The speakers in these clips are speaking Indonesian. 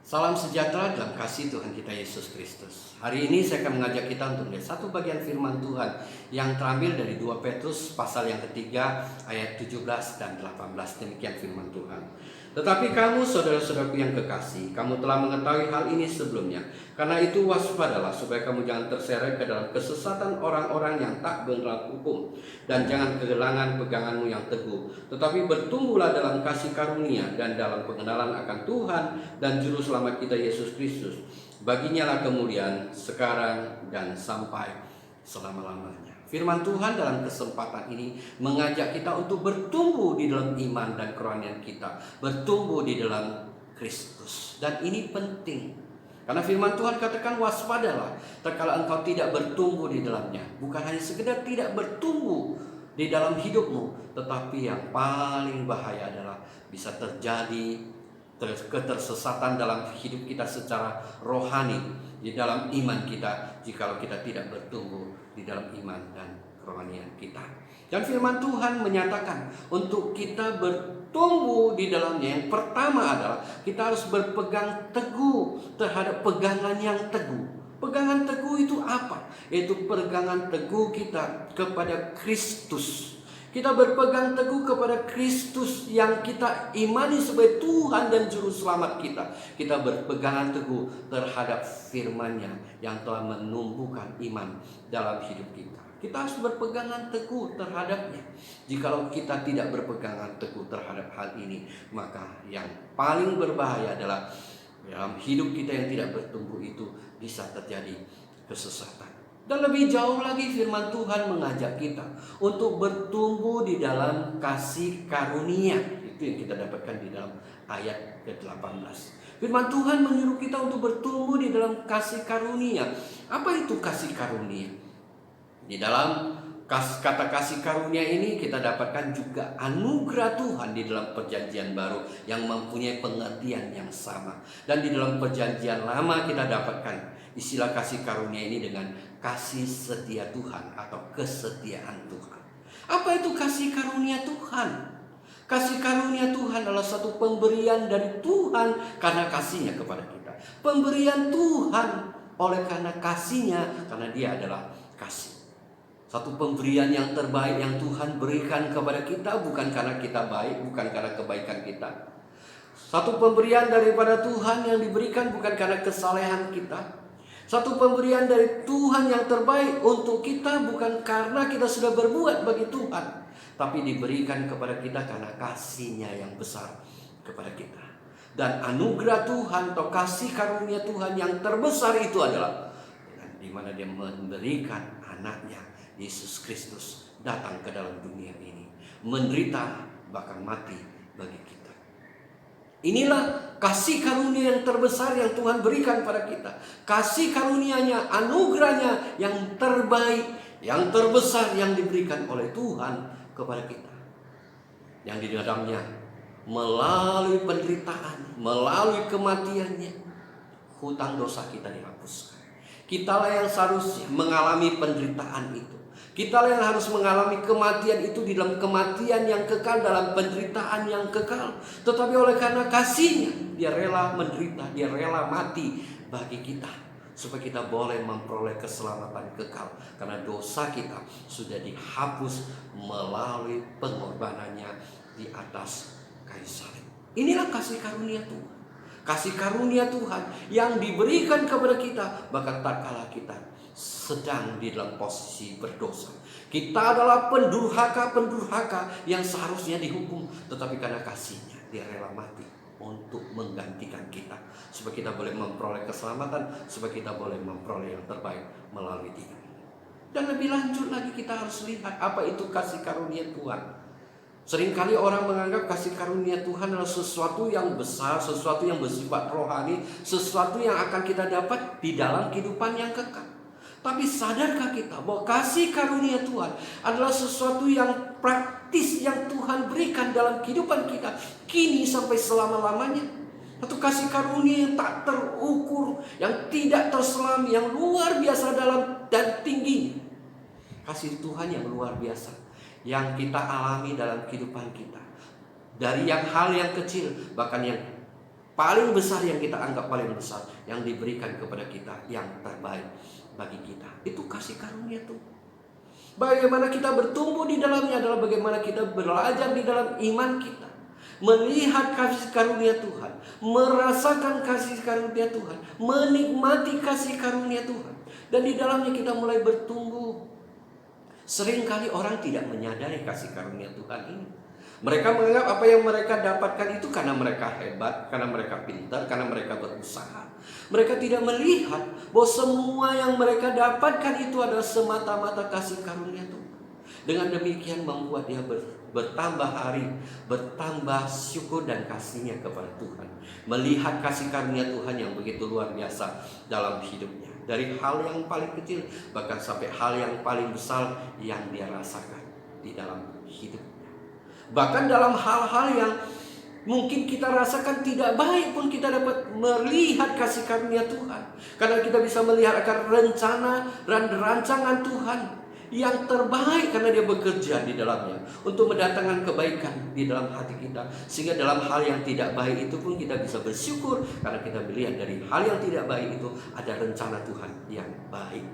Salam sejahtera dalam kasih Tuhan kita Yesus Kristus. Hari ini saya akan mengajak kita untuk melihat satu bagian firman Tuhan yang terambil dari 2 Petrus pasal yang ketiga ayat 17 dan 18. Demikian firman Tuhan. Tetapi kamu saudara-saudaraku yang kekasih, kamu telah mengetahui hal ini sebelumnya. Karena itu waspadalah supaya kamu jangan terseret ke dalam kesesatan orang-orang yang tak berlaku hukum. Dan jangan kehilangan peganganmu yang teguh. Tetapi bertumbuhlah dalam kasih karunia dan dalam pengenalan akan Tuhan dan Juru Selamat kita Yesus Kristus. Baginya lah kemuliaan sekarang dan sampai selama-lamanya. Firman Tuhan dalam kesempatan ini mengajak kita untuk bertumbuh di dalam iman dan kerohanian kita, bertumbuh di dalam Kristus. Dan ini penting, karena firman Tuhan katakan waspadalah tatkala engkau tidak bertumbuh di dalamnya. Bukan hanya sekedar tidak bertumbuh di dalam hidupmu, tetapi yang paling bahaya adalah bisa terjadi ketersesatan dalam hidup kita secara rohani, di dalam iman kita, jikalau kita tidak bertumbuh di dalam iman dan kerohanian kita. Dan firman Tuhan menyatakan untuk kita bertumbuh di dalamnya, yang pertama adalah kita harus berpegang teguh terhadap pegangan yang teguh. Pegangan teguh itu apa? Yaitu pegangan teguh kita kepada Kristus. Kita berpegang teguh kepada Kristus yang kita imani sebagai Tuhan dan Juru Selamat kita. Kita berpegangan teguh terhadap firman-Nya yang telah menumbuhkan iman dalam hidup kita. Kita harus berpegangan teguh terhadapnya. Jikalau kita tidak berpegangan teguh terhadap hal ini, maka yang paling berbahaya adalah dalam hidup kita yang tidak bertumbuh itu bisa terjadi kesesatan. Dan lebih jauh lagi firman Tuhan mengajak kita untuk bertumbuh di dalam kasih karunia. Itu yang kita dapatkan di dalam ayat ke-18. Firman Tuhan menyuruh kita untuk bertumbuh di dalam kasih karunia. Apa itu kasih karunia? Di dalam kata kasih karunia ini kita dapatkan juga anugerah Tuhan di dalam perjanjian baru yang mempunyai pengertian yang sama. Dan di dalam perjanjian lama kita dapatkan istilah kasih karunia ini dengan kasih setia Tuhan atau kesetiaan Tuhan. Apa itu kasih karunia Tuhan? Kasih karunia Tuhan adalah satu pemberian dari Tuhan karena kasihnya kepada kita. Pemberian Tuhan oleh karena kasihnya, karena Dia adalah kasih. Satu pemberian yang terbaik yang Tuhan berikan kepada kita bukan karena kita baik, bukan karena kebaikan kita. Satu pemberian daripada Tuhan yang diberikan bukan karena kesalehan kita. Satu pemberian dari Tuhan yang terbaik untuk kita bukan karena kita sudah berbuat bagi Tuhan, tapi diberikan kepada kita karena kasih-Nya yang besar kepada kita. Dan anugerah Tuhan atau kasih karunia Tuhan yang terbesar itu adalah di mana Dia memberikan anaknya Yesus Kristus datang ke dalam dunia ini, menderita bahkan mati bagi kita. Inilah kasih karunia yang terbesar yang Tuhan berikan pada kita. Kasih karunia-Nya, anugerah-Nya yang terbaik, yang terbesar yang diberikan oleh Tuhan kepada kita. Yang di dalamnya melalui penderitaan, melalui kematian-Nya, hutang dosa kita dihapuskan. Kitalah yang seharusnya mengalami penderitaan itu. Kita yang harus mengalami kematian itu di dalam kematian yang kekal, dalam penderitaan yang kekal. Tetapi oleh karena kasih-Nya, Dia rela menderita, Dia rela mati bagi kita, supaya kita boleh memperoleh keselamatan kekal. Karena dosa kita sudah dihapus melalui pengorbanannya di atas kayu salib. Inilah kasih karunia Tuhan. Kasih karunia Tuhan yang diberikan kepada kita bahkan tatkala kita sedang di dalam posisi berdosa. Kita adalah pendurhaka yang seharusnya dihukum, tetapi karena kasih-Nya Dia rela mati untuk menggantikan kita, supaya kita boleh memperoleh keselamatan, supaya kita boleh memperoleh yang terbaik melalui Dia. Dan lebih lanjut lagi kita harus lihat apa itu kasih karunia Tuhan. Seringkali orang menganggap kasih karunia Tuhan adalah sesuatu yang besar, sesuatu yang bersifat rohani, sesuatu yang akan kita dapat di dalam kehidupan yang kekal. Tapi sadarkah kita bahwa kasih karunia Tuhan adalah sesuatu yang praktis yang Tuhan berikan dalam kehidupan kita kini sampai selama-lamanya? Satu kasih karunia yang tak terukur, yang tidak terselami, yang luar biasa dalam dan tinggi. Kasih Tuhan yang luar biasa yang kita alami dalam kehidupan kita. Dari hal yang kecil bahkan yang paling besar yang kita anggap paling besar yang diberikan kepada kita, yang terbaik bagi kita, itu kasih karunia Tuhan. Bagaimana kita bertumbuh di dalamnya adalah bagaimana kita belajar di dalam iman kita, melihat kasih karunia Tuhan, merasakan kasih karunia Tuhan, menikmati kasih karunia Tuhan, dan di dalamnya kita mulai bertumbuh. Seringkali orang tidak menyadari kasih karunia Tuhan ini. Mereka menganggap apa yang mereka dapatkan itu karena mereka hebat, karena mereka pintar, karena mereka berusaha. Mereka tidak melihat bahwa semua yang mereka dapatkan itu adalah semata-mata kasih karunia Tuhan. Dengan demikian membuat dia bertambah hari, bertambah syukur dan kasihnya kepada Tuhan. Melihat kasih karunia Tuhan yang begitu luar biasa dalam hidupnya. Dari hal yang paling kecil bahkan sampai hal yang paling besar yang dia rasakan di dalam hidupnya. Bahkan dalam hal-hal yang mungkin kita rasakan tidak baik pun kita dapat melihat kasih karunia Tuhan. Karena kita bisa melihat akan rencana dan rancangan Tuhan yang terbaik, karena dia bekerja di dalamnya untuk mendatangkan kebaikan di dalam hati kita. Sehingga dalam hal yang tidak baik itu pun kita bisa bersyukur, karena kita melihat dari hal yang tidak baik itu ada rencana Tuhan yang baik.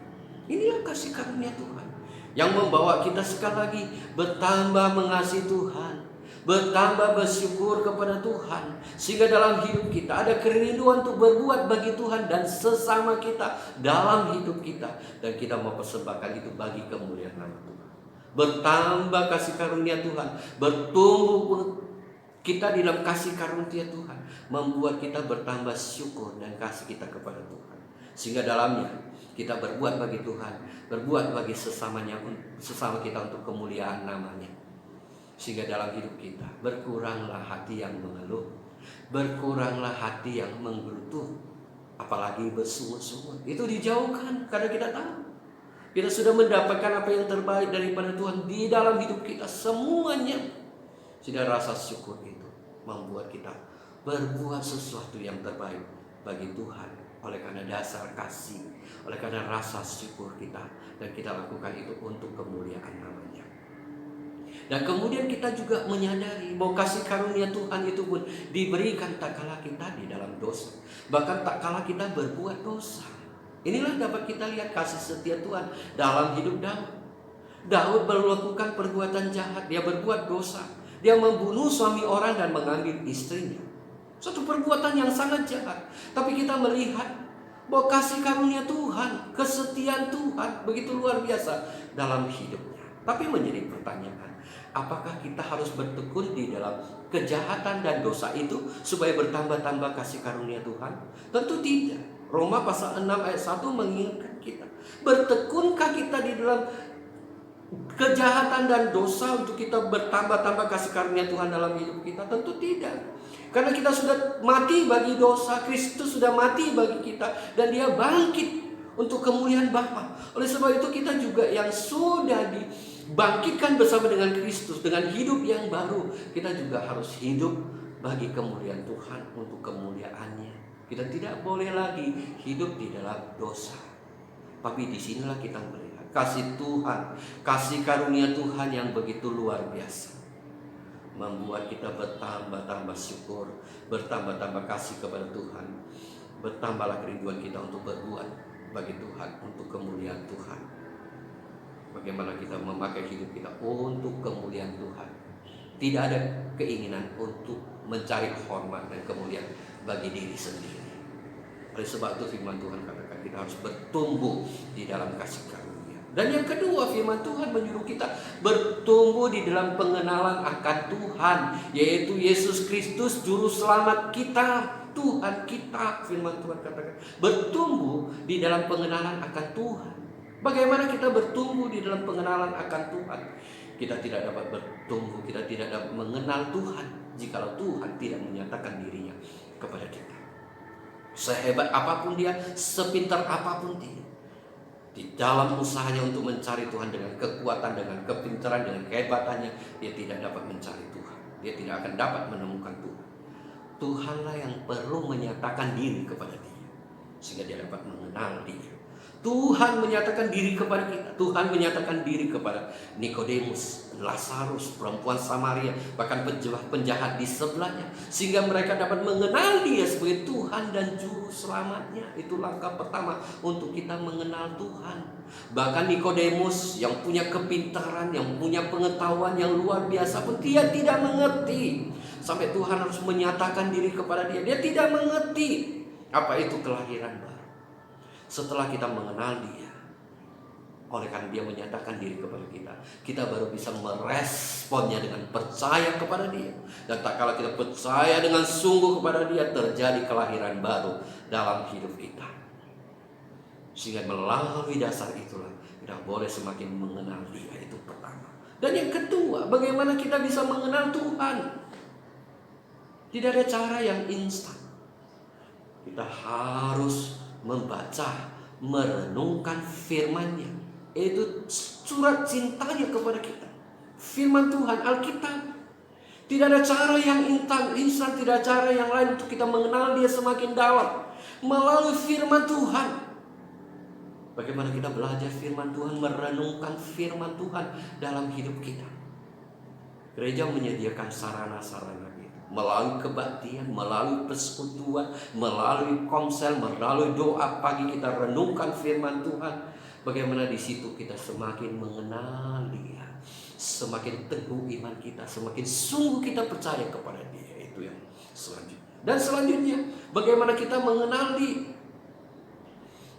Inilah kasih karunia Tuhan yang membawa kita sekali lagi bertambah mengasihi Tuhan, bertambah bersyukur kepada Tuhan, sehingga dalam hidup kita ada kerinduan untuk berbuat bagi Tuhan dan sesama kita dalam hidup kita, dan kita mau persembahkan itu bagi kemuliaan nama Tuhan. Bertambah kasih karunia Tuhan, bertumbuh kita di dalam kasih karunia Tuhan, membuat kita bertambah syukur dan kasih kita kepada Tuhan, sehingga dalamnya kita berbuat bagi Tuhan, berbuat bagi sesama kita untuk kemuliaan namanya. Sehingga dalam hidup kita berkuranglah hati yang mengeluh, berkuranglah hati yang menggerutu, apalagi bersungut-sungut. Itu dijauhkan, karena kita tahu kita sudah mendapatkan apa yang terbaik daripada Tuhan di dalam hidup kita semuanya. Sehingga rasa syukur itu membuat kita berbuat sesuatu yang terbaik bagi Tuhan. Oleh karena dasar kasih, oleh karena rasa syukur kita, dan kita lakukan itu untuk kemuliaan namanya. Dan kemudian kita juga menyadari bahwa kasih karunia Tuhan itu pun diberikan tak kala kita di dalam dosa, bahkan tak kala kita berbuat dosa. Inilah dapat kita lihat kasih setia Tuhan dalam hidup Daud. Daud melakukan perbuatan jahat, dia berbuat dosa, dia membunuh suami orang dan mengambil istrinya. Suatu perbuatan yang sangat jahat. Tapi kita melihat bahwa kasih karunia Tuhan, kesetiaan Tuhan begitu luar biasa dalam hidupnya. Tapi menjadi pertanyaan, apakah kita harus bertekun di dalam kejahatan dan dosa itu supaya bertambah-tambah kasih karunia Tuhan? Tentu tidak. Roma pasal 6 ayat 1 mengingatkan kita, bertekunkah kita di dalam kejahatan dan dosa untuk kita bertambah-tambah kasih karunia Tuhan dalam hidup kita? Tentu tidak. Karena kita sudah mati bagi dosa, Kristus sudah mati bagi kita, dan dia bangkit untuk kemuliaan Bapa. Oleh sebab itu kita juga yang sudah dibangkitkan bersama dengan Kristus, dengan hidup yang baru, kita juga harus hidup bagi kemuliaan Tuhan, untuk kemuliaannya. Kita tidak boleh lagi hidup di dalam dosa. Tapi disinilah kita melihat kasih Tuhan, kasih karunia Tuhan yang begitu luar biasa, membuat kita bertambah-tambah syukur, bertambah-tambah kasih kepada Tuhan, bertambahlah kerinduan kita untuk berbuat bagi Tuhan, untuk kemuliaan Tuhan. Bagaimana kita memakai hidup kita untuk kemuliaan Tuhan. Tidak ada keinginan untuk mencari hormat dan kemuliaan bagi diri sendiri. Oleh sebab itu firman Tuhan katakan kita harus bertumbuh di dalam kasih karunia. Dan yang kedua, firman Tuhan menyuruh kita bertumbuh di dalam pengenalan akan Tuhan, yaitu Yesus Kristus juru selamat kita, Tuhan kita. Firman Tuhan katakan bertumbuh di dalam pengenalan akan Tuhan. Bagaimana kita bertumbuh di dalam pengenalan akan Tuhan? Kita tidak dapat bertumbuh, kita tidak dapat mengenal Tuhan jikalau Tuhan tidak menyatakan dirinya kepada kita. Sehebat apapun dia, sepintar apapun dia, di dalam usahanya untuk mencari Tuhan dengan kekuatan, dengan kepintaran, dengan kehebatannya, dia tidak dapat mencari Tuhan. Dia tidak akan dapat menemukan Tuhan. Tuhanlah yang perlu menyatakan diri kepada dia, sehingga dia dapat mengenal dia. Tuhan menyatakan diri kepada kita. Tuhan menyatakan diri kepada Nikodemus, Lazarus, perempuan Samaria, bahkan penjahat di sebelahnya, sehingga mereka dapat mengenal Dia sebagai Tuhan dan Juru Selamatnya. Itu langkah pertama untuk kita mengenal Tuhan. Bahkan Nikodemus yang punya kepintaran, yang punya pengetahuan yang luar biasa pun dia tidak mengerti. Sampai Tuhan harus menyatakan diri kepada dia. Dia tidak mengerti apa itu kelahiran baru. Setelah kita mengenal Dia, oleh karena Dia menyatakan diri kepada kita, kita baru bisa meresponnya dengan percaya kepada Dia. Dan tak kala kita percaya dengan sungguh kepada Dia, terjadi kelahiran baru dalam hidup kita. Sehingga melalui dasar itulah kita boleh semakin mengenal Dia. Itu pertama. Dan yang kedua, bagaimana kita bisa mengenal Tuhan? Tidak ada cara yang instan. Kita harus membaca, merenungkan firman-Nya. Itu surat cintanya kepada kita. Firman Tuhan, Alkitab. Tidak ada cara yang instan, tidak ada cara yang lain untuk kita mengenal Dia semakin dalam. Melalui firman Tuhan. Bagaimana kita belajar firman Tuhan, merenungkan firman Tuhan dalam hidup kita. Gereja menyediakan sarana-sarana itu. Melalui kebaktian, melalui persekutuan, melalui komsel, melalui doa pagi kita renungkan firman Tuhan. Bagaimana di situ kita semakin mengenal Dia, semakin teguh iman kita, semakin sungguh kita percaya kepada Dia. Itu yang selanjutnya. Dan selanjutnya, bagaimana kita mengenal Dia?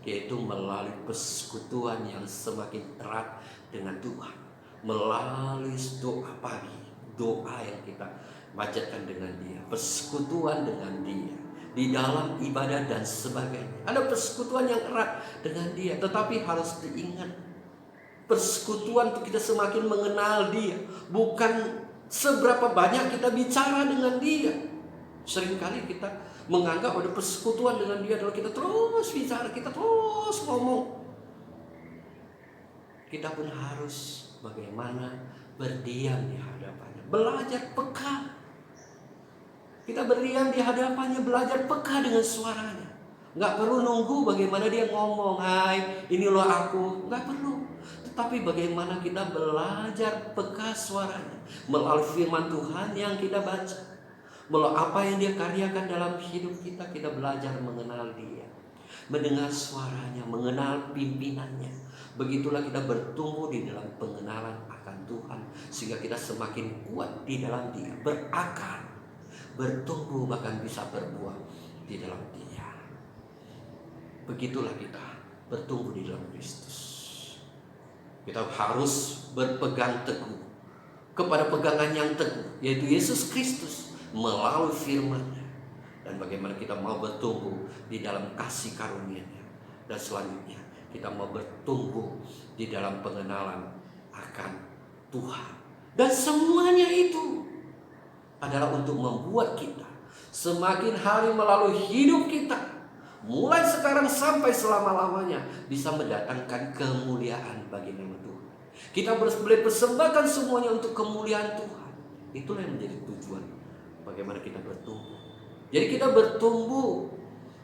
Yaitu melalui persekutuan yang semakin erat dengan Tuhan. Melalui doa pagi, doa yang kita panjatkan dengan Dia, persekutuan dengan Dia di dalam ibadah dan sebagainya. Ada persekutuan yang erat dengan Dia, tetapi harus diingat, persekutuan untuk kita semakin mengenal Dia bukan seberapa banyak kita bicara dengan Dia. Seringkali kita menganggap ada persekutuan dengan Dia adalah kita terus bicara, kita terus ngomong. Kita pun harus bagaimana berdiam di hadapannya, belajar peka. Kita berdiam di hadapannya, belajar peka dengan suaranya. Gak perlu nunggu bagaimana Dia ngomong, hai ini loh aku. Gak perlu. Tetapi bagaimana kita belajar peka suaranya melalui firman Tuhan yang kita baca, melalui apa yang Dia karyakan dalam hidup kita. Kita belajar mengenal Dia, mendengar suaranya, mengenal pimpinannya. Begitulah kita bertumbuh di dalam pengenalan akan Tuhan, sehingga kita semakin kuat di dalam Dia, berakar, bertumbuh, bahkan bisa berbuah di dalam Dia. Begitulah kita bertumbuh di dalam Kristus. Kita harus berpegang teguh kepada pegangan yang teguh, yaitu Yesus Kristus melalui firman-Nya. Dan bagaimana kita mau bertumbuh di dalam kasih karunia-Nya. Dan selanjutnya kita mau bertumbuh di dalam pengenalan akan Tuhan. Dan semuanya itu adalah untuk membuat kita semakin hari melalui hidup kita, mulai sekarang sampai selama-lamanya, bisa mendatangkan kemuliaan bagi nama Tuhan. Kita boleh persembahkan semuanya untuk kemuliaan Tuhan. Itulah yang menjadi tujuan bagaimana kita bertumbuh. Jadi kita bertumbuh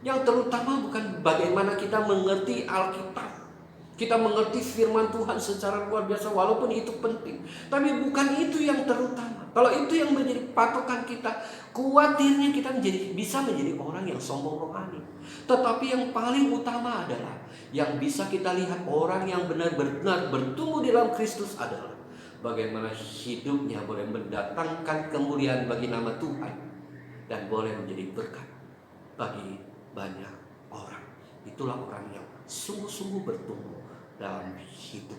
yang terutama bukan bagaimana kita mengerti Alkitab, kita mengerti firman Tuhan secara luar biasa, walaupun itu penting, tapi bukan itu yang terutama. Kalau itu yang menjadi patokan kita, khawatirnya kita bisa menjadi orang yang sombong rohani. Tetapi yang paling utama adalah yang bisa kita lihat orang yang benar-benar bertumbuh di dalam Kristus adalah bagaimana hidupnya boleh mendatangkan kemuliaan bagi nama Tuhan dan boleh menjadi berkat bagi banyak orang. Itulah orang yang sungguh-sungguh bertumbuh dalam hidup